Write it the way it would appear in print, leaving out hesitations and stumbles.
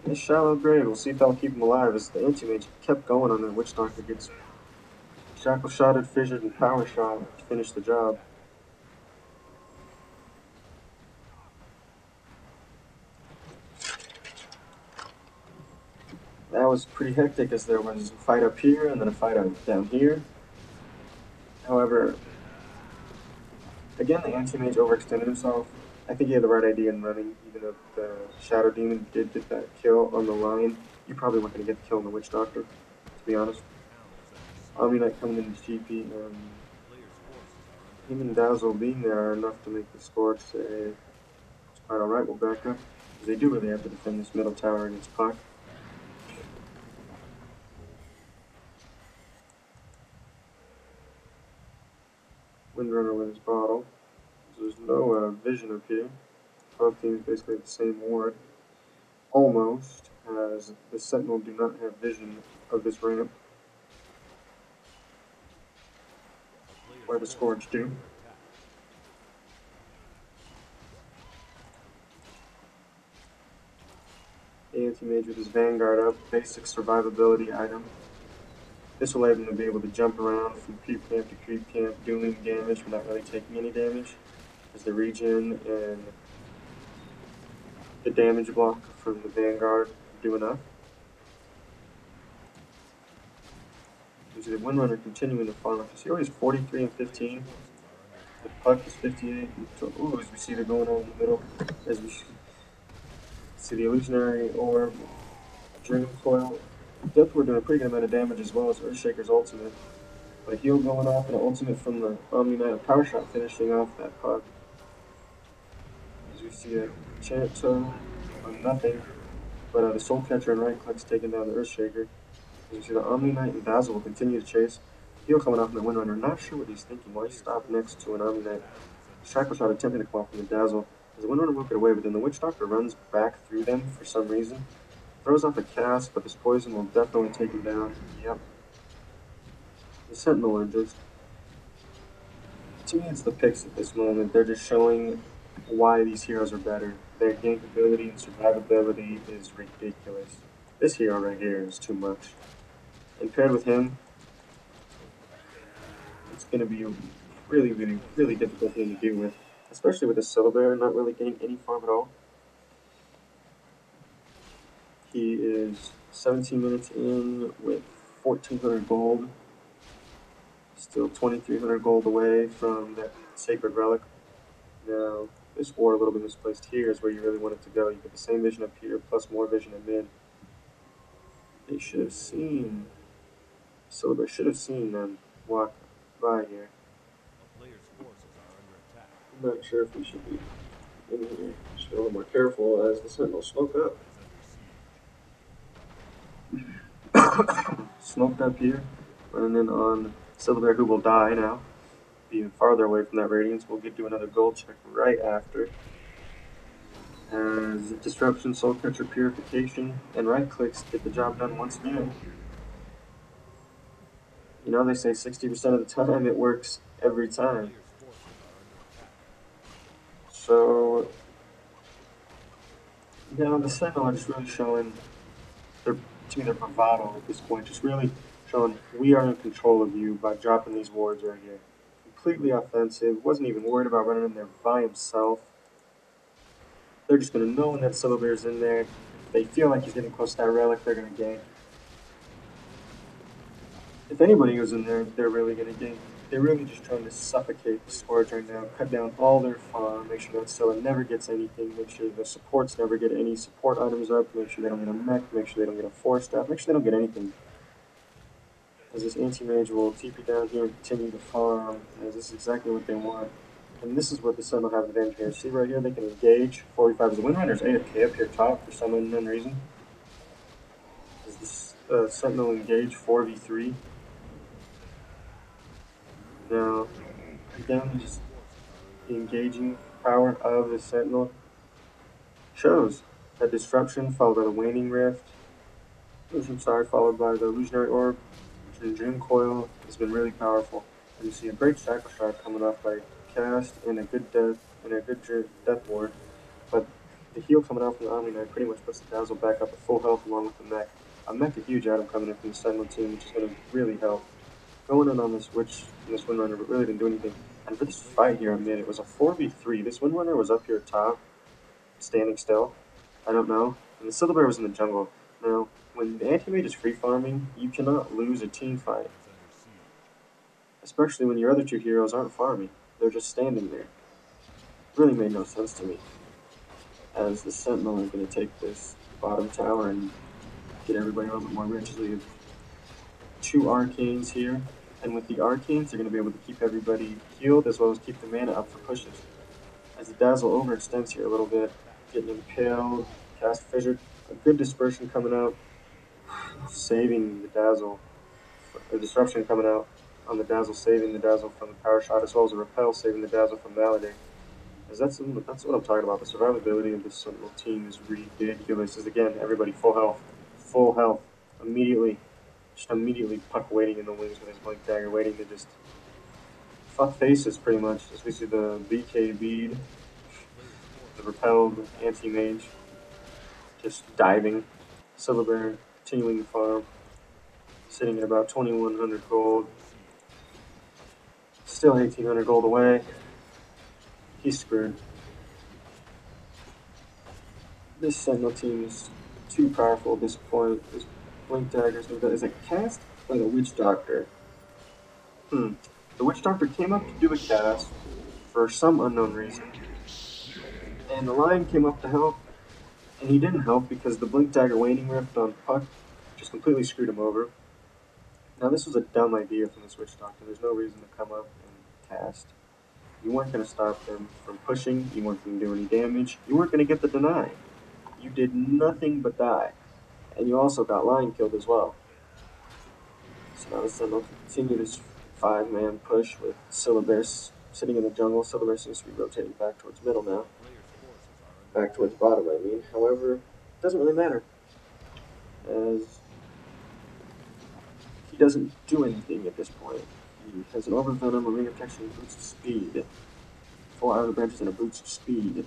Nice shallow grave. We'll see if that'll keep him alive as the anti-mage kept going on that Witch Doctor gets shackle shotted, fissured, and power shot to finish the job. That was pretty hectic as there was a fight up here and then a fight down here. However, again, the anti-mage overextended himself. I think he had the right idea in running, even if the Shadow Demon did get that kill on the line. You probably weren't going to get the kill on the Witch Doctor, to be honest. Omni Knight coming into GP, and him and Dazzle being there are enough to make the score to say it's quite alright, we'll back up. Because they do really have to defend this middle tower against Puck. Windrunner with his bottle. So there's no vision up here. Both teams basically have the same ward. Almost, as the Sentinel do not have vision of this ramp. Where the Scourge do. Anti-Mage with his Vanguard up, basic survivability item. This will enable him to be able to jump around from creep camp to creep camp, doing damage but not really taking any damage, as the regen and the damage block from the Vanguard do enough. You see the Windrunner continuing to farm. You see always 43 and 15. The Puck is 58. Ooh, as we see they're going on in the middle. As we see the Illusionary Orb, Dream Coil. Deathward doing a pretty good amount of damage as well as Earthshaker's ultimate. But a heal going off and an ultimate from the Omni Knight, a power shot finishing off that Puck. As we see a chance on nothing, but the Soul Catcher and right clicks taking down the Earthshaker. As you see the Omni Knight and Dazzle will continue to chase. Heal coming off from the Windrunner, not sure what he's thinking. Why stop next to an Omni Knight? Shackle Shot attempting to come off from the Dazzle. As the Windrunner will get away, but then the Witch Doctor runs back through them for some reason. Throws off a cast, but this poison will definitely take him down. Yep. The Sentinel are just... To me, it's the picks at this moment. They're just showing why these heroes are better. Their gank ability and survivability is ridiculous. This hero right here is too much. And paired with him, it's going to be a really difficult thing to deal with. Especially with the Syllabear not really getting any farm at all. He is 17 minutes in with 1,400 gold. Still 2,300 gold away from that Sacred Relic. Now, this war a little bit misplaced here is where you really want it to go. You get the same vision up here, plus more vision in mid. They should have seen... Syllabear should have seen them walk by here. I'm not sure if we should be in here. Just be a little more careful as the Sentinels smoke up. Smoked up here, running in on Syllabear, who will die now. Being farther away from that Radiance, we'll get to another gold check right after. As Disruption, Soul Catcher, Purification, and right clicks get the job done once again. You know, they say 60% of the time it works every time. So, yeah, the Sentinel are just really showing their bravado at this point, just really showing we are in control of you by dropping these wards right here. Completely offensive, wasn't even worried about running in there by himself. They're just going to know when that Syllabear's in there. If they feel like he's getting close to that relic, they're going to gank. If anybody goes in there, they're really going to gank. They're really just trying to suffocate the Scourge right now, cut down all their farm, make sure that Scylla never gets anything, make sure the supports never get any support items up, make sure they don't get a mech, make sure they don't get a 4-staff, make sure they don't get anything. As this anti-mage will TP down here and continue to farm, as this is exactly what they want. And this is what the Sentinel have advantage here. See right here, they can engage. 45 is the Windrunner's AFK up here top for some unknown reason. As this Sentinel engage 4v3. Now, again, just the engaging power of the Sentinel shows that Disruption followed by the Waning Rift. Followed by the Illusionary Orb, which in Dream Coil has been really powerful. And you see a great Shackle Shot coming off by cast and a good death ward. But The heal coming out from the Omni Knight pretty much puts the Dazzle back up at full health along with the mech. A mech a huge item coming in from the Sentinel team, which is going to really help. Going in on this Witch and this Windrunner, but really didn't do anything. And for this fight here, I mean, it was a 4v3. This Windrunner was up here top, standing still. I don't know. And the Silver Bear was in the jungle. Now, when the Anti-Mage is free farming, you cannot lose a team fight. Especially when your other two heroes aren't farming. They're just standing there. Really made no sense to me. As the Sentinel is going to take this bottom tower and get everybody a little bit more rich. So we have 2 Arcanes here. And with the Arcanes, they're going to be able to keep everybody healed as well as keep the mana up for pushes. As the Dazzle overextends here a little bit, getting impaled, cast Fissure, a good dispersion coming out, saving the Dazzle, a disruption coming out on the Dazzle, saving the Dazzle from the power shot, as well as a repel, saving the Dazzle from Validate. As that's what I'm talking about. The survivability of this Sentinel team is ridiculous. As again, everybody full health, immediately Puck waiting in the wings with his Blink Dagger, waiting to just fuck faces pretty much. As we see the BK bead, the repelled anti-mage, just diving. Silver Bear continuing to farm, sitting at about 2,100 gold. Still 1,800 gold away. He's screwed. This Sentinel team is too powerful at this point. This Blink Dagger is a cast by the Witch Doctor. The Witch Doctor came up to do a cast for some unknown reason. And the Lion came up to help, and he didn't help because the Blink Dagger Waning Rift on Puck just completely screwed him over. Now this was a dumb idea from this Witch Doctor. There's no reason to come up and cast. You weren't going to stop them from pushing, you weren't going to do any damage, you weren't going to get the deny. You did nothing but die. And you also got Lion killed as well. So now the Sentinel can continue this 5-man push with Silver Bear sitting in the jungle. Silver Bear seems to be rotating back towards middle now. Back towards bottom, I mean. However, it doesn't really matter. As he doesn't do anything at this point. He has an Overvenom, a Ring of Protection, and boots of speed. 4 Argh branches and a boots of speed.